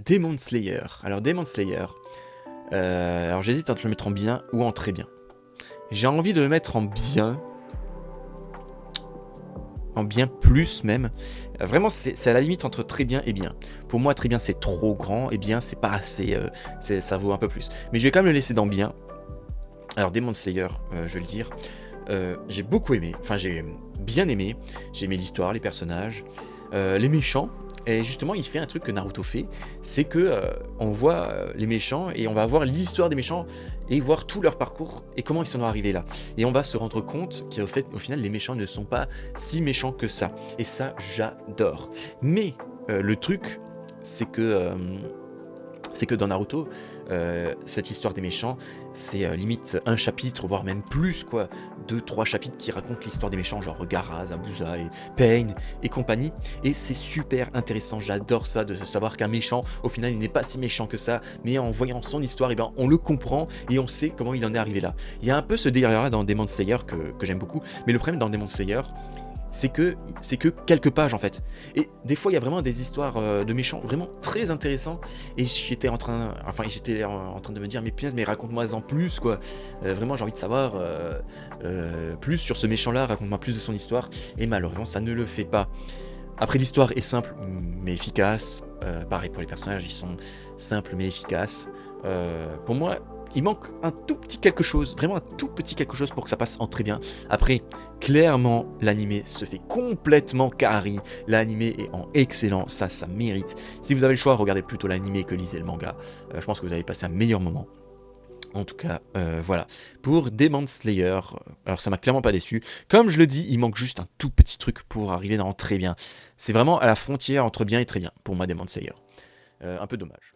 Demon Slayer. Alors Demon Slayer, alors j'hésite entre le mettre en bien ou en très bien. J'ai envie de le mettre en bien plus même. Vraiment c'est à la limite entre très bien et bien. Pour moi très bien c'est trop grand et bien c'est pas assez, ça vaut un peu plus. Mais je vais quand même le laisser dans bien. Alors Demon Slayer, je vais le dire, j'ai beaucoup aimé, enfin j'ai bien aimé, j'ai aimé l'histoire, les personnages, les méchants. Et justement, il fait un truc que Naruto fait, c'est que on voit les méchants et on va voir l'histoire des méchants et voir tout leur parcours et comment ils sont arrivés là. Et on va se rendre compte qu'au fait, au final, les méchants ne sont pas si méchants que ça. Et ça, j'adore. Mais le truc, c'est que dans Naruto, cette histoire des méchants, c'est limite un chapitre, voire même plus, quoi. 2-3 chapitres qui racontent l'histoire des méchants, genre Gaara, Zabuza et Pain et compagnie. Et c'est super intéressant, j'adore ça, de savoir qu'un méchant, au final, il n'est pas si méchant que ça, mais en voyant son histoire, eh ben, on le comprend et on sait comment il en est arrivé là. Il y a un peu ce délire-là dans Demon Slayer que j'aime beaucoup, mais le problème dans Demon Slayer, c'est que quelques pages en fait. Et des fois il y a vraiment des histoires de méchants vraiment très intéressants. Et j'étais en train de me dire mais punaise mais raconte-moi en plus quoi. Vraiment j'ai envie de savoir plus sur ce méchant là, raconte-moi plus de son histoire. Et malheureusement ça ne le fait pas. Après l'histoire est simple mais efficace. Pareil pour les personnages, ils sont simples mais efficaces. Pour moi il manque un tout petit quelque chose, vraiment un tout petit quelque chose pour que ça passe en très bien. Après, clairement, l'animé se fait complètement carry. L'animé est en excellent, ça mérite. Si vous avez le choix, regardez plutôt l'animé que lisez le manga. Je pense que vous allez passer un meilleur moment. En tout cas, voilà. Pour Demon Slayer, alors ça m'a clairement pas déçu. Comme je le dis, il manque juste un tout petit truc pour arriver dans très bien. C'est vraiment à la frontière entre bien et très bien, pour moi, Demon Slayer. Un peu dommage.